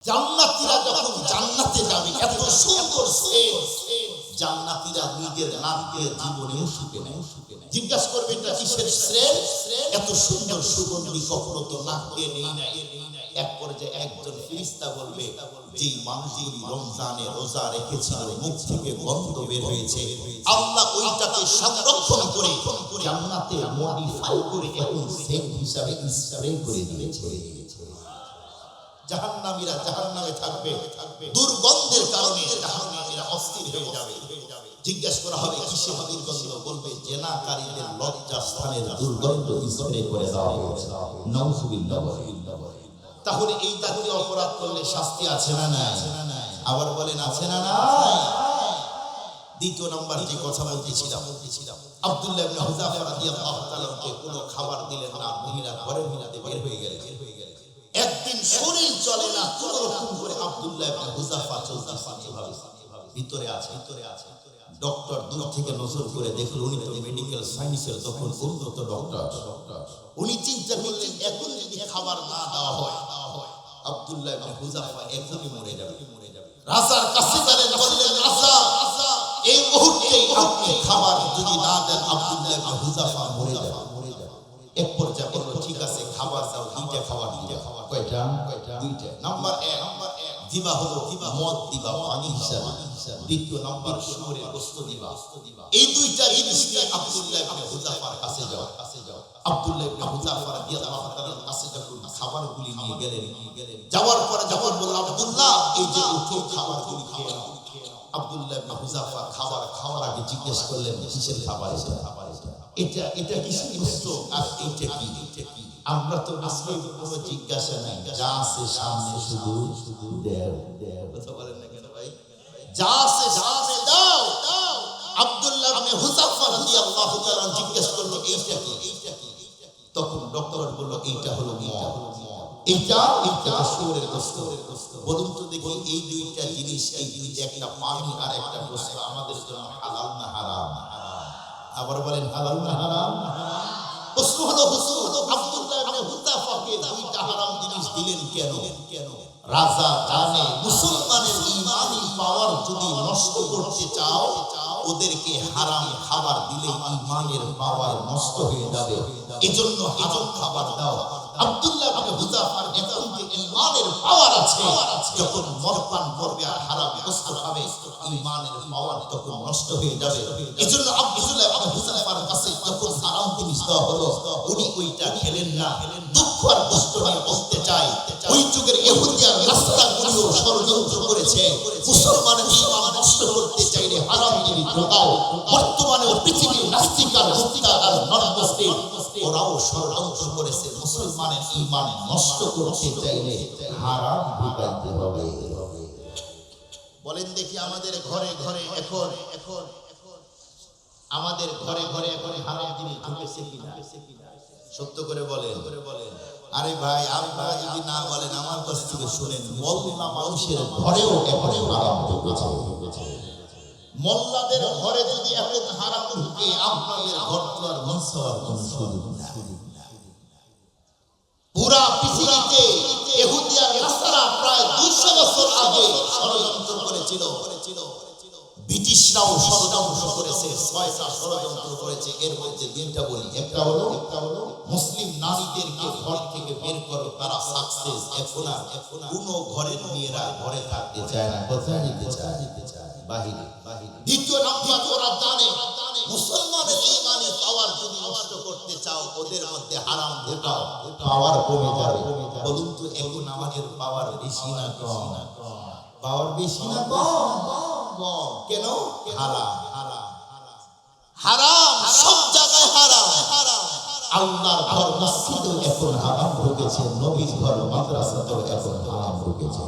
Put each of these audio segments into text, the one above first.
জান্নাতীরা যখন জান্নাতে যাবে এত সুন্দর সেন্ট, জান্নাতীরা নিজের নাক দিয়ে জীবনেও শুকে নেয়। জিজ্ঞাসা করবে এটা কিসের সেন্ট? এত সুন্দর সুগন্ধি কখনো তো নাক দিয়ে নেই নাই। এক পর্যায়ে একজন ফেরেশতা বলবে, যেই মানুষগুলি রমজানে রোজা রেখেছিল মুখ থেকে গন্ধ বের হয়েছে, আল্লাহ ওইটাকে সংরক্ষণ করে জান্নাতে মডিফাই করে এখন সেন্ট হিসাবে স্প্রে করে দিয়েছে। জাহান্নামীরা জাহান্নামে থাকবে, দুর্গন্ধের কারণে জাহান্নামীরা অস্থির হয়ে যাবে। জিজ্ঞাসা করা হবে কিসের দুর্গন্ধ? বলবে জেনাকারীদের লজ্জাস্থানের দুর্গন্ধ স্প্রে করে দেওয়া হয়েছে। নাউযুবিল্লাহ। তাহলে এই জাতীয় অপরাধ করলে শাস্তি আছে না নাই? আবার বলেন আছে না নাই? দ্বিতীয় নাম্বার যে কথা বলতেছিলাম, আব্দুল্লাহ ইবনে হুযাফা রাদিয়াল্লাহু তাআলাকে কোনো খাবার দিলেন না, মহিলা ঘরের মধ্যে বের হয়ে গেলেন। একদিন শরীর চলে না, কোন রকম করে আব্দুল্লাহ ইবনে হুযাফা ভিতরে আছে। ডক্টর দূর থেকে নজর করে দেখলো উনি তো মেডিকেল সায়েন্সের তখন উন্নত ডক্টর। উনি চিন্তা করলেন এখন যদি খাবার না দেওয়া হয় আব্দুল্লাহ ইবনে হুযাফা এখনই মরে যাবে। রাজার কাছে গেলেন, বললেন রাজা এই মুহূর্তেই আপনি খাবার যদি না দেন আব্দুল্লাহ ইবনে হুযাফা মরে যাবে। এক পর্যায়ে বলল ঠিক আছে খাবার দাও, দুইটা খাবার দিতে। কয়টা? দুইটা। নাম্বার 1 দিবা হলো মদ দিবা পানি হিসাবে। দ্বিতীয় নাম্বার শুকরের গোশত দিবা। এই দুইটা জিনিস নিয়ে আব্দুল্লাহ ইবনে হুযাফার কাছে যাও। আব্দুল্লাহ ইবনে হুযাফা রাদিয়াল্লাহু তাআলার কাছে যখন খাবারগুলি নিয়ে গেলেন, যাওয়ার পরে যখন বললাম আব্দুল্লাহ এই যে উঠো খাবারগুলি খেয়ে নাও। আব্দুল্লাহ ইবনে হুযাফা খাবার খাওয়ার আগে জিজ্ঞেস করলেন কিসের খাবার এটা? এটা কিসের গোশত আর এইটা কি? আমরা তো আসলে কোনো জিজ্ঞাসা নাই, যা আছে সামনে শুধু দেও। কথা বলেন না কেন ভাই? যা আছে সামনে দাও। আব্দুল্লাহ ইবনে হুযাফা রাদিয়াল্লাহু তাআলা জিজ্ঞেস করলো এইটা কি? তখন ডক্টর বলল এইটা হলো মদ। এইটা শুকরের গোশত। বলুন তো দেখি এই দুইটা জিনিস, এই দুইটা একটা পানি আর একটা গোশত আমাদের জন্য হালাল না হারাম? আবার বলেন হালাল না হারাম? প্রশ্ন হলো আব্দুল্লাহ ইবনে হুযাফাকে দুইটা হারাম জিনিস দিলেন কেন? রাজা জানে মুসলমানের ঈমানি পাওয়ার যদি নষ্ট করতে চাও ওদেরকে হারাম খাবার দিলে ঈমানের পাওয়ার নষ্ট হয়ে যাবে, এজন্য হারাম খাবার দাও। আব্দুল্লাহ ইবনে হুযাফার এখন যে ঈমানের পাওয়ার আছে, যখন মরপান করবে আর হারাম গোশত খাবে ঈমানের পাওয়ার তখন নষ্ট হয়ে যাবে। এজন্য আব্দুল্লাহ ইবনে হুযাফার কাছে যখন হারাম জিনিস দেওয়া হলো উনি ওইটা খেলেন না। দুঃখ আর কষ্ট নিয়ে বলতে চাই ওই যুগের ইহুদি আর নাস্তিকগুলো ষড়যন্ত্র করেছে মুসলমানের ঈমান নষ্ট করতে চাইলে হারাম জিনিস ঢোকাও। বর্তমানে পৃথিবীর নাস্তিক আর মুশরিক আর নন-মুসলিম ওরাও ষড়যন্ত্র করেছে মুসলমানের ঈমান নষ্ট করতে চাইলে হারাম ঢোকাইতে হবে। বলেন দেখি আমাদের ঘরে ঘরে এখন আমাদের ঘরে ঘরে এখন হারাম জিনিস ঢুকেছে কিনা? সত্য করে বলেন। আরে ভাই আপনারা যদি না বলেন আমার কাছ থেকে শুনেন, মোল্লা মানুষের ঘরেও এখন হারাম ঢুকেছে। মোল্লাদের ঘরে যদি এখন হারাম ঢুকে আপনাদের ঘর তো আর ধ্বংস হওয়ার কোনো সুযোগ নাই। পুরা পৃথিবীতে ইহুদি আর নাসারা প্রায় 200 বছর আগে ষড়যন্ত্র করেছিল। ব্রিটিশরাও ষড়যন্ত্র করেছে, 6টা ষড়যন্ত্র করেছে। এর মধ্যে 3টা বলি। একটা হলো মুসলিম নারীদেরকে ঘর থেকে বের করো, তারা সাকসেস। এখন আর কোনো ঘরের মেয়েরা ঘরে থাকতে চায় না, কোথায় যেতে চায়? বাহিরে। দ্বিতীয় নাম্বার ওরা জানে মুসলমানের ঈমানি পাওয়ার যদি নষ্ট করতে চাও ওদের মধ্যে হারাম ঢোকাও, পাওয়ার কমে যাবে। বলুন তো এখন আমাদের পাওয়ার বেশি না কম? পাওয়ার বেশি না কম? কেন? হারাম সব জায়গায় হারাম। আল্লাহর ঘর মসজিদও এখন হারাম ঢুকেছে, নবীর ঘর মাদ্রাসাতেও এখন হারাম ঢুকেছে।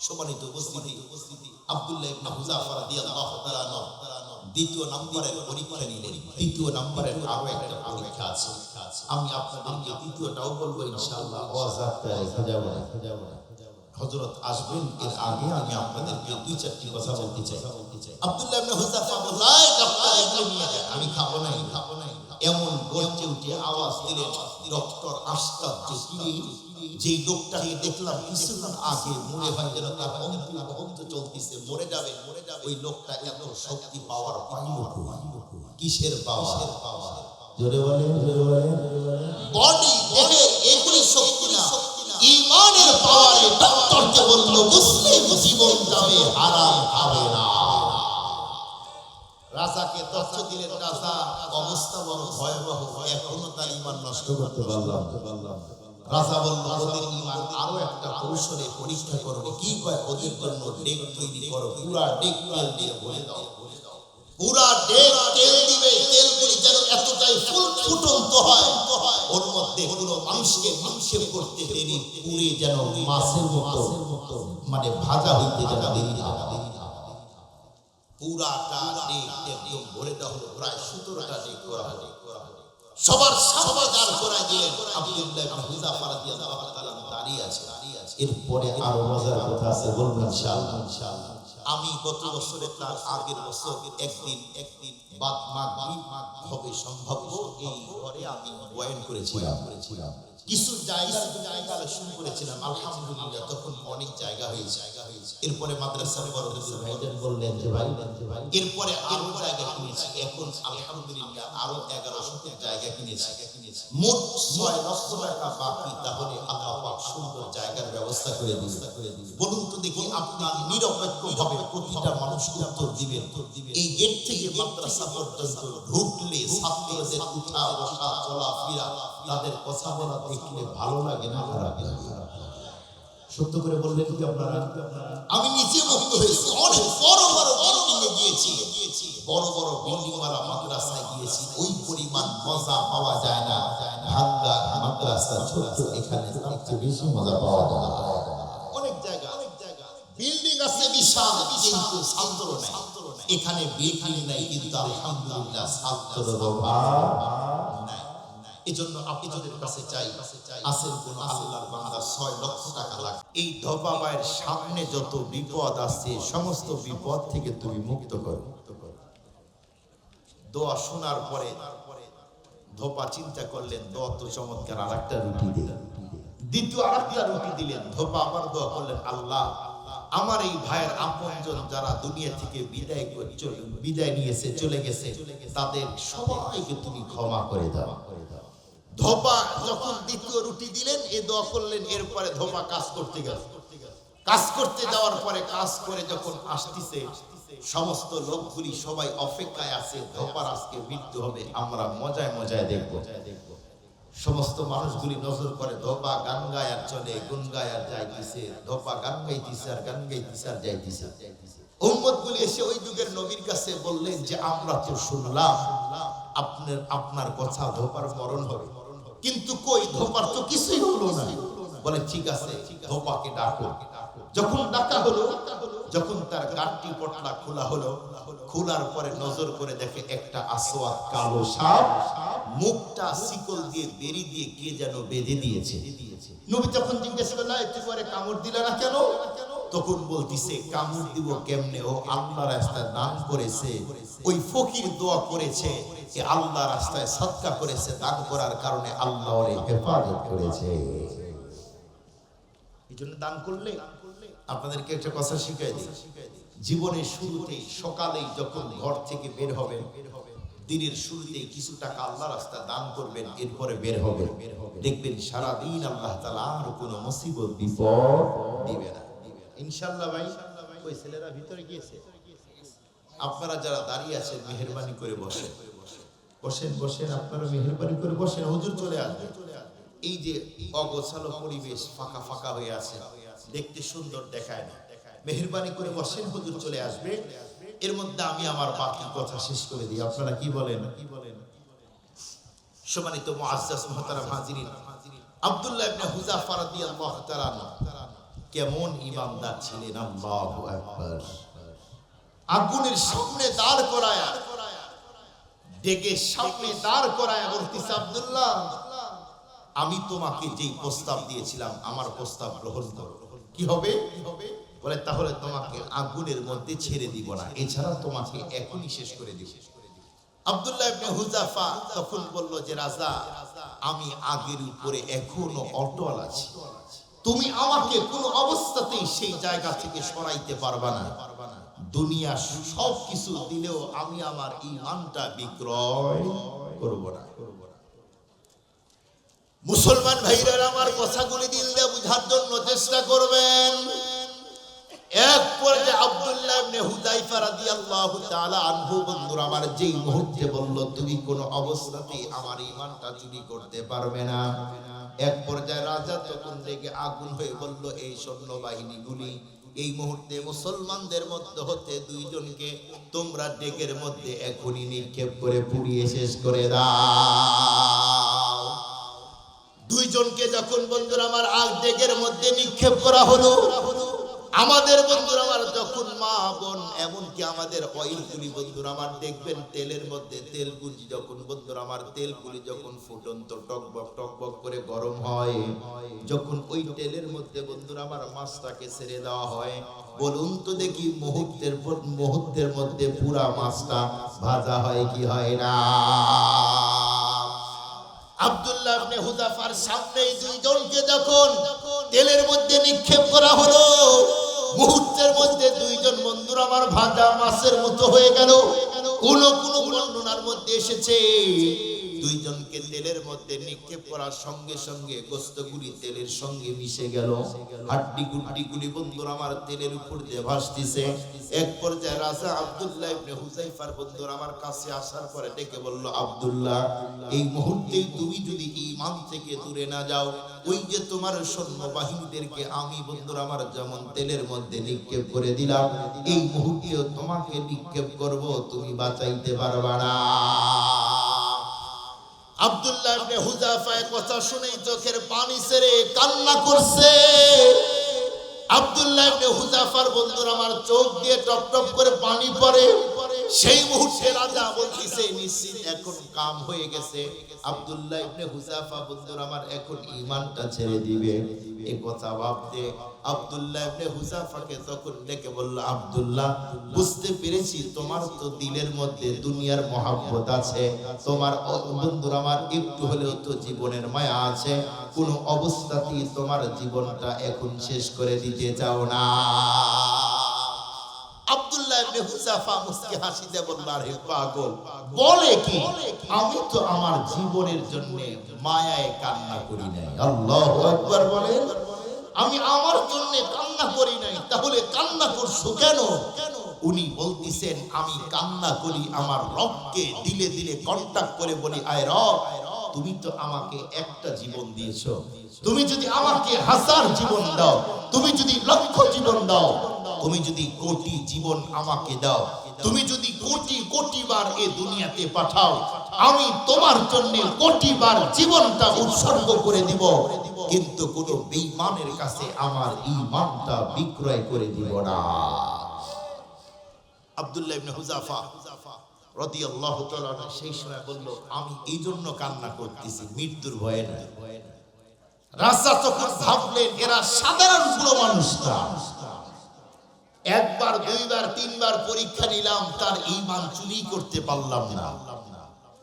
সম্মানিত উপস্থিতি, আব্দুল্লাহ ইবনে হুযাফা রাদিয়াল্লাহু তাআলা দ্বিতীয় নম্বরের পরীক্ষা নিলেন। তৃতীয় নম্বরের আরো একটা পরীক্ষা আছে, আমি আপনাদেরকে তৃতীয়টাও বলবো ইনশাআল্লাহ। ওয়াজাতটা রেখে যাব না। হযরত আসবেন এর আগে আমি আপনাদেরকে 2-4টি কথা বলতে চাই। আব্দুল্লাহ ইবনে হুযাফা বললেন ডাক্তার এগুলো নিয়ে যান। আমি খাবো না। এমন গর্জে উঠে আওয়াজ দিলেন, ডক্টর আশ্চর্য, তিনি যেই লোকটাকে দেখলাম কিছুক্ষণ আগে মনে হয় যেন তার অন্তিম মুহূর্ত চলতেছে, মরে যাবে, ওই লোকটা এত শক্তি পাওয়ার পাইল কিসের পাওয়ার? জোরে বলেন, জোরে বলেন। বডি দেহে এগুলি শক্তি না, ঈমানের পাওয়ারে ডক্টরকে বলল মুসলিম জীবন যাবে, হারাম হবে না। রাজাকে তথ্য দিলেন, রাজা অবস্থা বড় ভয়াবহ, এখনো তার ঈমান নষ্ট করতে পারলাম। রাজা বলল ওদের ঈমান আরো একটা কৌশলে পরীক্ষা করো। কি কয়? ওদের জন্য ডেক তৈরি করো, পুরা ডেক তেল দিয়ে ভরে দাও, পুরা ডেক তেল দিবে, তেলগুলি যেন এতটাই ফুটন্ত হয় ওর মধ্যে কোনো মানুষকে নিক্ষেপ করতে দেরি, পুরে যেন মাছের মতো মানে ভাজা হইতে যেন দেরি না। পুরাটা ডেক একদম ভরে দেওয়া হলো, প্রায় 17টা ডেক করা হলো। সবার সামনে দাঁড় করায় দিলেন। আব্দুল্লাহ ইবনে হুযাফা রাদিয়াল্লাহু তাআলা দাঁড়িয়ে আছে। এরপরে আরো মজার কথা আছে, বলবো ইনশাআল্লাহ। আমি গত বছরে তার আগের বছর একদিন বাদ মাগরিব হবে সম্ভবত এই ঘরে আমি বয়ান করেছিলাম। কিছু জায়গা কালেকশন করেছিলাম, আলহামদুলিল্লাহ তখন অনেক জায়গা হয়েছে। এরপরে মাদ্রাসার বড় ভাইজান বললেন যে ভাই এরপরে আরো জায়গা কিনেছি, এখন আলহামদুলিল্লাহ আরো 1100 জায়গা কিনেছি, মোট 6 লক্ষ টাকা বাকি। তাহলে আল্লাহ পাক সুন্দর জায়গার ব্যবস্থা করে দিবেন। বলুন তো দেখি, আপনার নিরপেক্ষভাবে প্রতিটা মানুষকে উত্তর দিবেন, এই গেট থেকে মাদ্রাসা পর্যন্ত ঢুকলে ছাত্রদের উঠা বসা চলাফেরা, তাদের কথা বলা দেখলে ভালো লাগে না খারাপ লাগে? সত্য করে বললেন কি আপনারা? আমি নিজে মুগ্ধ হয়েছি। অনেক বড় বড় বিল্ডিং এ গিয়েছি, বড় বড় বিল্ডিং ওয়ালা মাদ্রাসায় গিয়েছি, ওই পরিমাণ মজা পাওয়া যায় না। ভাঙ্গা মাদ্রাসা ছোট, এখানে সবচেয়ে বেশি মজা পাওয়া যায়। অনেক জায়গা বিল্ডিং আছে বিশাল, কিন্তু ছাত্র নাই। এখানে বিল্ডিং নাই, কিন্তু আলহামদুলিল্লাহ ছাত্রের অভাব নাই। এজন্য আপনাদের কাছে চাই, আসেন কোন আল্লাহর বান্দা 6 লক্ষ টাকা লাগে, এই ধোপাবাইয়ের সামনে যত বিপদ আছে সমস্ত বিপদ থেকে তুমি মুক্ত করো। দোয়া শোনার পরে ধোপা চিন্তা করলেন, দোয়া তো চমৎকার, আরেকটা রুটি দিলেন, দ্বিতীয় আরেকটা রুটি দিলেন। ধোপা আবার দোয়া করলেন, আল্লাহ আমার এই ভাইয়ের আপনজন যারা দুনিয়া থেকে বিদায় নিয়েছে, চলে গেছে, তাদের সবাইকে তুমি ক্ষমা করে দাও। ধোপা যখন দ্বিতীয় রুটি দিলেন, এ দোয়া করলেন, এরপরে ধোপা কাজ করতে গেল। কাজ করতে যাওয়ার পরে কাজ করে যখন আসতেছে, সমস্ত লোকগুলি সবাই অপেক্ষায় আছে, ধোপার আজকে মৃত্যু হবে, আমরা মজায় মজায় দেখব। সমস্ত মানুষগুলি নজর করে, ধোপা গান গায় আর চলে, গুন গায় আর যাইতেছে, ধোপা গান গাইতেছে আর গান গাইতেছে আর যাইতেছে। উম্মতগুলি এসে ওই যুগের নবীর কাছে বললেন যে আমরা তো শুনলাম আপনার কথা, ধোপার মরণ হবে, কিন্তু কই ধোপার তো কিছুই হলো না। বলে ঠিক আছে, ধোপাকে ডাকো। যখন ডাকা হলো, যখন তার গাঁটটি পটলা খোলা হলো, খোলার পরে নজর করে দেখে একটা আসওয়াদ কালো সাপ, মুখটা শিকল দিয়ে বেরি দিয়ে কে যেন বেঁধে দিয়েছে। নবী যখন জিজ্ঞেস করলেন একটু পরে কামড় দিলা না কেন, তখন বলতিছে কামড় দিব কেমনে, ও আল্লাহর রাস্তায় দান করেছে, ওই ফকির দোয়া করেছে, যে আল্লাহ রাস্তায় সদকা করেছে, দান করার কারণে আল্লাহ ওরে হেফাজত করেছে। এইজন্য দান করলে আপনাদেরকে একটা কথা শিখাই দিই, জীবনের শুরুতেই সকালেই যখন ঘর থেকে বের হবেন, দিনের শুরুতেই কিছু টাকা আল্লাহ রাস্তায় দান করবেন, এরপরে বের হবে, দেখবেন সারা দিন আল্লাহ তাআলা আর কোনো মুসিবত বিপদ দিবে না ইনশাআল্লাহ। ভাই ওই ছেলেরা ভিতরে গিয়েছে, আপনারা যারা দাঁড়িয়ে আছেন মেহেরবানি করে বসেন, বসেন বসেন, আপনারা মেহেরবানি করে বসেন, হুজুর চলে আসবে। এই যে অগোছালো পরিবেশ, ফাঁকা ফাঁকা হয়ে আছে, দেখতে সুন্দর দেখায় না, মেহেরবানি করে বসেন, হুজুর চলে আসবে। এর মধ্যে আমি আমার বাকি কথা শেষ করে দিই, আপনারা কি বলেন? সম্মানিত মুআজ্জাজ মুহতারাম হাজিরিন, আব্দুল্লাহ ইবনে হুযাফা রাদিয়াল্লাহু তাআলা কেমন ইমানদার ছিলেন, আল্লাহু আকবার। আগুনের সামনে দাঁড় করায়া, ডেকের সামনে দাঁড় করায়া বলতেছে, আব্দুল্লাহ আমি তোমাকে যেই প্রস্তাব দিয়েছিলাম, আমার প্রস্তাব গ্রহণ করো। কি হবে? বলে তাহলে তোমাকে আগুনের মধ্যে ছেড়ে দিব না, এছাড়া তোমাকে এখনই শেষ করে দিব। আব্দুল্লাহ ইবনে হুযাফা তখন বলল যে রাজা, আমি আগের উপরে এখনো অটল আছি, তুমি আমাকে কোনো অবস্থাতেই সেই জায়গা থেকে সরাইতে পারবা না। দুনিয়া সব কিছু দিলেও আমি আমার ঈমানটা বিক্রয় করব না। মুসলমান ভাইরা আমার কথাগুলি দিল দিয়ে বুঝার জন্য চেষ্টা করবেন। এক পর্যায়ে আব্দুল্লাহ ইবনে হুযায়ফা রাদিয়াল্লাহু তাআলা আনহু বন্ধুরা আমার যেই মুহূর্তে বলল তুমি কোনো অবস্থাতেই আমার ঈমানটা চুরি করতে পারবে না, এক পর্যায়ে রাজা তখন রেগে আগুন হয়ে বলল এই সৈন্যবাহিনীগুলি এই মুহূর্তে মুসলমানদের মধ্যে হতে দুইজনকে তোমরা ডেকের মধ্যে এখনই নিক্ষেপ করে পুড়িয়ে শেষ করে দাও। দুইজনকে যখন বন্ধুরা আমার আগ ডেকের মধ্যে নিক্ষেপ করা হলো, আমাদের বন্ধুরা আমার যখন মা বোন এমনকি আমাদের অয়েলগুলি বন্ধুরা আমার দেখবেন তেলের মধ্যে তেলগুলি যখন বন্ধুরা আমার তেলগুলি যখন ফুটন্ত টকবক করে গরম হয়, যখন ওই তেলের মধ্যে বন্ধুরা আমার মাছটাকে ছেড়ে দেওয়া হয়, বলুন তো দেখি মুহূর্তের পর মুহূর্তের মধ্যে পুরা মাছটা ভাজা হয় কি হয় না? আব্দুল্লাহ ইবনে হুযাফার সামনে দুইজনকে যখন তেলের মধ্যে নিক্ষেপ করা হলো, মুহূর্তের মধ্যে দুইজন বন্ধুরা আমার ভাজা মাছের মতো হয়ে গেল। কোন কোন বর্ণনার মধ্যে এসেছে দুইজনকে তেলের মধ্যে নিক্ষেপ করার সঙ্গে সঙ্গে গোশতগুলি তেলের সঙ্গে মিশে গেল, হাড্ডি গুড্ডিগুলি বন্ধুরা আমার তেলের উপর দিয়ে ভাসতেছে। এক পর্যায়ে রাজা আব্দুল্লাহ ইবনে হুযায়ফার বন্ধুরা আমার কাছে আসার পরে ডেকে বলল, আব্দুল্লাহ এই মুহূর্তে তুমি যদি ঈমান থেকে দূরে না যাও, ওই যে তোমার সৈন্যবাহিনীদেরকে আমি বন্ধুরা আমার যেমন তেলের মধ্যে নিক্ষেপ করে দিলাম, এই মুহূর্তেও তোমাকে নিক্ষেপ করব, তুমি বাঁচাইতে পারবা না। আব্দুল্লাহ ইবনে হুযাফা কথা শুনে চোখের পানি ছেড়ে কান্না করছে। আব্দুল্লাহ ইবনে হুযাফার বন্ধুরা আমার চোখ দিয়ে টপ টপ করে পানি পড়ে। সেই মুহূর্তে রাজা বলতেছে নিশ্চিত এখন কাম হয়ে গেছে, আব্দুল্লাহ ইবনে হুযাফা বন্ধুরা আমার এখন ঈমানটা ছেড়ে দিবে। এই কথা ভাবতে আব্দুল্লাহ ইবনে হুযাফাকে তখন ডেকে বলল, আব্দুল্লাহ বুঝতে পেরেছি তোমার তো দিলের মধ্যে দুনিয়ার মহব্বত আছে, তোমার বন্ধুরা আমার একটু হলেও তো জীবনের মায়া আছে, কোন অবস্থাতেই তোমার জীবনটা এখন শেষ করে দিতে চাও না। আব্দুল্লাহ ইবনে হুযাফা মুস্কি হাসিতে বলল, আরে পাগল বলে কি, আমি তো আমার জীবনের জন্য মায়ায় কান্না করি নাই। আল্লাহু আকবার বলেন, আমি আমার জন্য কান্না করি নাই, তাহলে কান্না করছো কেন? উনি বলতেছেন আমি কান্না করি আমার রবকে দিলে দিলে কন্টাক্ট করে বলি, আয় রব তুমি তো আমাকে একটা জীবন দিয়েছো, তুমি যদি আমাকে 1000 জীবন দাও, তুমি যদি লক্ষ জীবন দাও, তুমি যদি কোটি জীবন আমাকে দাও, তুমি যদি কোটি কোটি বার এই দুনিয়াতে পাঠাও, আমি তোমার জন্য কোটি বার জীবনটা উৎসর্গ করে দিব, কিন্তু কোন বেঈমানের কাছে আমার ঈমানটা বিক্রয় করে দিব না। আব্দুল্লাহ ইবনে হুযাফা রাদিয়াল্লাহু তাআলা সেই সময় বলল, আমি এই জন্য কান্না করতেছি মৃত্যুর ভয়ে না। রাজা তখন ভাবলেন এরা সাধারণ পুরো মানুষ না, একবার দুইবার তিনবার পরীক্ষা নিলাম তার ঈমান চুরি করতে পারলাম না,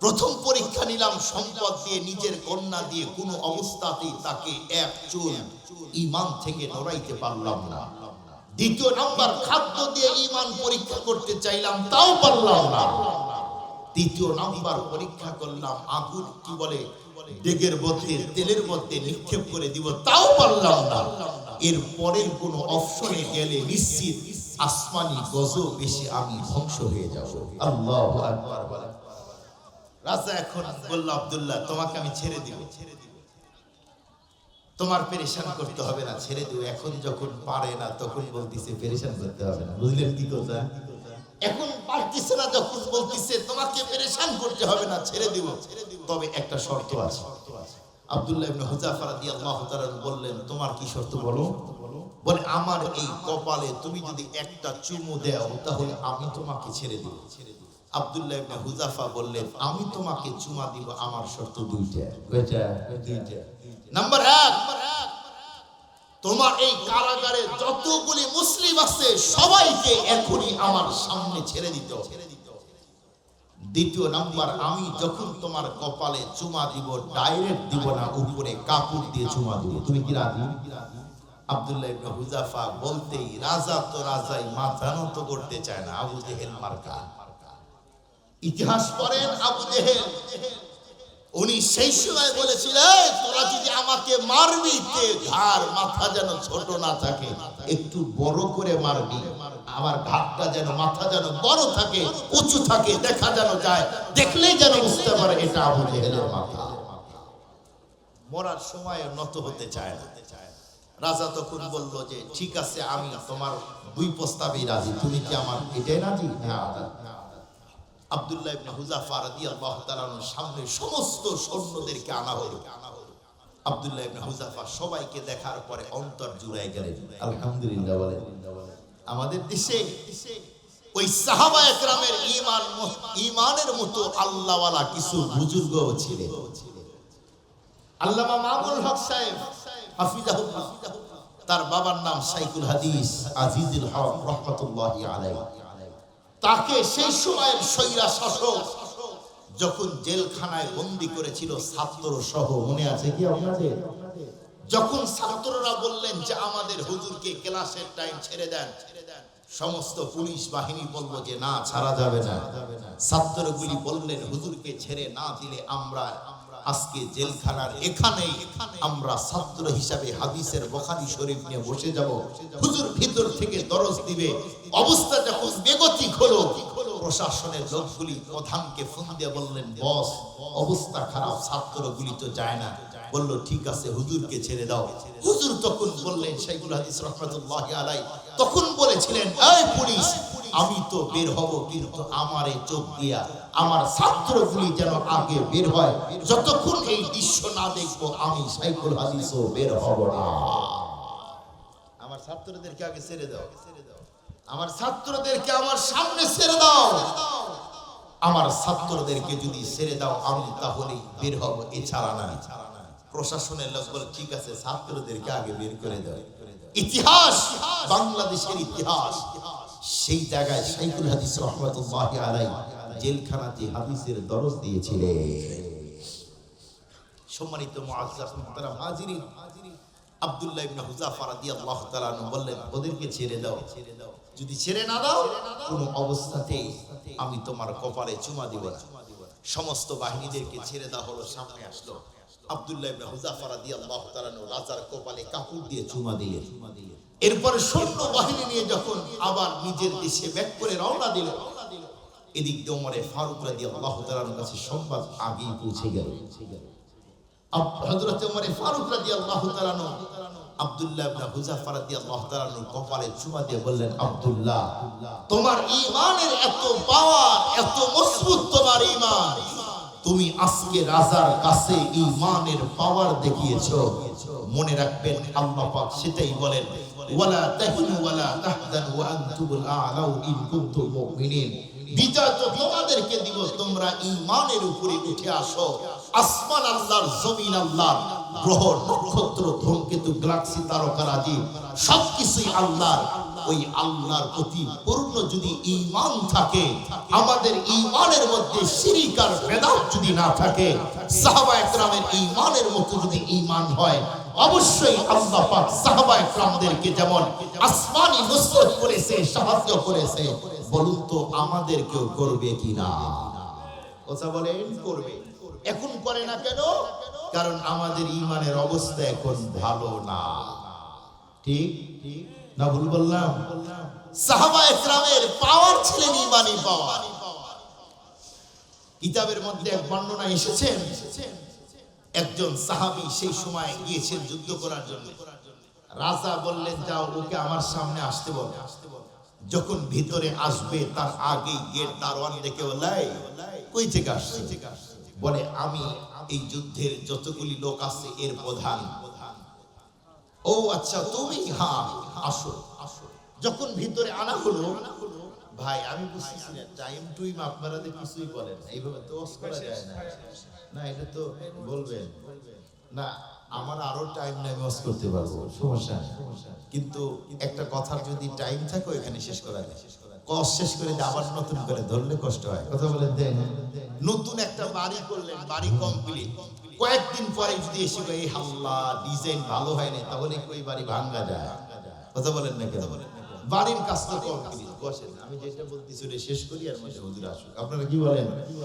প্রথম পরীক্ষা নিলাম সম্পদ দিয়ে নিজের কন্যা দিয়ে কোনো অবস্থাতেই তাকে এক চুল ঈমান থেকে নড়াইতে পারলাম না, দ্বিতীয় নাম্বার খাদ্য দিয়ে ঈমান পরীক্ষা করতে চাইলাম তাও পারলাম না, তৃতীয় নাম্বার পরীক্ষা করলাম আগুন কি বলে ডেকের মধ্যে তেলের মধ্যে নিক্ষেপ করে দিব তাও পারলাম না, এর পরের কোনো অপশনে গেলে নিশ্চিত আসমানি গজব বেশি আমি ধ্বংস হয়ে যাব। আল্লাহু আকবার বলেন। রাজা এখন বলল, আব্দুল্লাহ তোমাকে আমি ছেড়ে দিব, তোমার পেরেশান করতে হবে না, ছেড়ে দিও। এখন যখন পারে না তখন বলতিছে পেরেশান করতে হবে না, বুঝলেন কি কথা? এখন পারতিছে না যখন বলতিছে তোমাকে পেরেশান করতে হবে না, ছেড়ে দিব, তবে একটা শর্ত আছে। আব্দুল্লাহ ইবনে হুযাফা রাদিয়াল্লাহু তাআলা বললেন, তোমার কি শর্ত বলো? বলে আমার এই কপালে তুমি যদি একটা চুমু দাও তাহলে আমি তোমাকে ছেড়ে দিব। আব্দুল্লাহ ইবনে হুযাফা বললেন, আমি তোমাকে চুমা দিব, আমার শর্ত দুইটা। কয়টা? দুইটা। নাম্বার 1, তোমার এই কারাগারে যতগুলি মুসলিম আছে সবাইকে এখনই আমার সামনে ছেড়ে দিতে হবে। দ্বিতীয় নাম্বার, আমি যখন তোমার কপালে চুমা দিব ডাইরেক্ট দিব না, উপরে কাপড় দিয়ে চুমা দিব। তুমি কি রাজি? আব্দুল্লাহ ইবনে হুযাফা বলতেই রাজা তো রাজাই, মাথা নত করতে চায় না। আবু জেহেল মার্কা। ইতিহাস পড়েন আবু জেহেল, উনি সেই সময় বলেছিলেন তোরা যদি আমাকে মারবি তে ঘাড় মাথা যেন ছোট না থাকে, একটু বড় করে মারবি, আমার ঘাড়টা যেন মাথা যেন বড় থাকে, উঁচু থাকে, দেখা যেন যায়, দেখলেই যেন বুঝতে পারে এটা আবু জেহেলের মাথা। মরার সময় নত হতে চায় না। রাজা তখন বলল যে ঠিক আছে, আমি তোমার দুই প্রস্তাবেই রাজি, তুমি কি আমার এটাই রাজি? হ্যাঁ। আব্দুল্লাহ ইবনে হুযাফা রাদিয়াল্লাহু তাআলার সামনে সমস্ত সৈন্যদেরকে আনা হলো। আব্দুল্লাহ ইবনে হুযাফা সবাইকে দেখার পরে অন্তর জুড়ায় গেলেন। আলহামদুলিল্লাহ বলেন। আমাদের দেশে ওই সাহাবায়ে কেরামের ঈমানের মতো আল্লাহওয়ালা কিছু বুজুর্গও ছিলেন। আল্লামা মামুনুল হক সাহেব হাফিজাহুল্লাহ, তার বাবার নাম শাইখুল হাদিস আজিজুল হক রাহমাতুল্লাহি আলাইহি। তাকে সেই সময়ের স্বৈরা শাসক যখন জেলখানায় বন্দী করেছিল ছাত্র সহ, মনে আছে কি আপনাদের? যখন ছাত্ররা বললেন যে আমাদের হুজুরকে ক্লাসের টাইম ছেড়ে দেন, সমস্ত পুলিশ বাহিনী বলল যে না, ছাড়া যাবে না। ছাত্রগুলি বললেন হুজুরকে ছেড়ে না দিলে আমরা আজকে জেলখানার এখানেই আমরা ছাত্র হিসাবে হাদিসের বুখারী শরীফ নিয়ে বসে যাব। হুজুর ভিতর থেকে দরজ দিবে। অবস্থা যখন বেগতিক হলো, প্রশাসনের লোকগুলি প্রধানকে ফোন দিয়ে বললেন বস অবস্থা খারাপ, ছাত্রগুলি তো যায় না। বলল ঠিক আছে, হুজুরকে ছেড়ে দাও। হুজুর তখন বললেন, শাইখুল হাদিস রাহমাতুল্লাহি আলাইহি তখন বলেছিলেন, এই পুলিশ, আমি তো বের হব, কিন্তু আমারে চোখ দিয়া আমার ছাত্রগুলি যেন আগে বের হয়। যতক্ষণ এই দৃশ্য না দেখবো আমি শাইখুল হাদিসও বের হব না। আমার ছাত্রদেরকে আগে ছেড়ে দাও, আমার ছাত্রদেরকে আমার সামনে ছেড়ে দাও। আমার ছাত্রদেরকে যদি ছেড়ে দাও আমি তাহলেই বের হব, এছাড়া না। প্রশাসনের লোক বলে ঠিক আছে, ছাত্রদেরকে আগে বের করে দাও। ইতিহাস, বাংলাদেশের ইতিহাস, সেই জায়গায় শাইখুল হাদিস রাহমাতুল্লাহি আলাইহি জেলখানাতে হাদিসের দরজ দিয়েছিলেন। সম্মানিত মুআজ্জাজ মুহতারাম হাজিরিন, আব্দুল্লাহ ইবনে হুযাফা রাদিয়াল্লাহু তাআলা আনহু বললেন ওদেরকে ছেড়ে দাও, যদি ছেড়ে না দাও কোনো অবস্থাতেই আমি তোমার কপালে চুমা দিব না। সমস্ত বাহিনীদেরকে ছেড়ে দেওয়া হলো। সামনে আসলো আব্দুল্লাহ ইবনে হুযাফা রাদিয়াল্লাহু তাআলা আনহু রাজার কপালে কাপড় দিয়ে চুমা দিলেন। এরপরে সৈন্য বাহিনী নিয়ে যখন আবার নিজের দেশে ব্যাক করে রওনা দিল, এদিক দিয়ে ওমর ফারুক রাদিয়াল্লাহু তাআলার কাছে সংবাদ আগেই পৌঁছে গেল। হযরত ওমর ফারুক রাদিয়াল্লাহু তাআলা আব্দুল্লাহ ইবনে হুযাফা রাদিয়াল্লাহু তাআলার কপালে চুমা দিয়ে বললেন, আব্দুল্লাহ, তোমার ঈমানের এত পাওয়ার, এত মজবুত তোমার ঈমান, তুমি আজকে রাজার কাছে ঈমানের পাওয়ার দেখিয়েছো। মনে রাখবেন আল্লাহ পাক সেটাই বলেন, ওয়ালা তাহিনু ওয়ালা তাহজানু ওয়া আনতুমুল আ'লাউ ইন কুনতুম মুমিনিন। বিজয় তো তোমাদেরকে দিব, তোমরা ঈমানের উপরে উঠে আসো। আসমান আল্লাহর, জমিন আল্লাহর, গ্রহ নক্ষত্র ধূমকেতু গ্যালাক্সি তারকারাজি সবকিছুই আল্লাহর। ওই আল্লাহর প্রতি পূর্ণ যদি ঈমান থাকে, আমাদের ঈমানের মধ্যে শিরক আর বেদাত যদি না থাকে, সাহাবায়ে কেরামের ঈমানের মতো যদি ঈমান হয়, অবশ্যই আল্লাহ পাক সাহাবায়ে কেরামদেরকে যেমন আসমানি নুসরত করেছে, সাহায্য করেছে, বলুন তো আমাদেরকেও করবে কিনা? কথা বলেন, করবে। এখন করে না কেন? কারণ আমাদের ঈমানের অবস্থা এখন ভালো না। ঠিক না ভুল বললাম? সাহাবায়ে কেরামের পাওয়ার ছিলেন ঈমানি পাওয়ার। কিতাবের মধ্যে এক বর্ণনা এসেছেন, একজন সাহাবী সেই সময় গিয়েছেন যুদ্ধ করার জন্য। রাজা বললেন যাও, ওকে আমার সামনে আসতে বল। যখন ভিতরে আসবে তার আগেই গেট দারোয়ান দেখে বলাই, কই থেকে আসছে? বলে আমি এই যুদ্ধের যতগুলি লোক আছে এর প্রধান। ও আচ্ছা তুমি? হ্যাঁ আসো। যখন ভিতরে আনা হলো, ভাই আমি বুঝতেছি না, টাইম টুইম আপনারা কিছুই বলেন না, এইভাবে তো করা যায় না। না এটা তো বলবেন না, আমার আরো টাইম নাই, ওয়াজ করতে পারবো, সমস্যা নেই। কিন্তু একটা কথার যদি টাইম থাকে এখানে শেষ করা যায়। কষ্ট শেষ করে দিয়ে আবার নতুন করে ধরলে কষ্ট হয়। কথা বলেন দেন। নতুন একটা বাড়ি করলেন, বাড়ি কমপ্লিট, কয়েকদিন পরে যদি এসে এই হাল্লা ডিজাইন ভালো হয়নি, তাহলে ওই বাড়ি ভাঙ্গা যায়। কথা বলেন না কেন? বাড়ির কাজ তো কমপ্লিট। বসেন, আমি যেটা বলতেছি শেষ করি আর মাঝে হুজুর আসুক। আপনারা কি বলেন?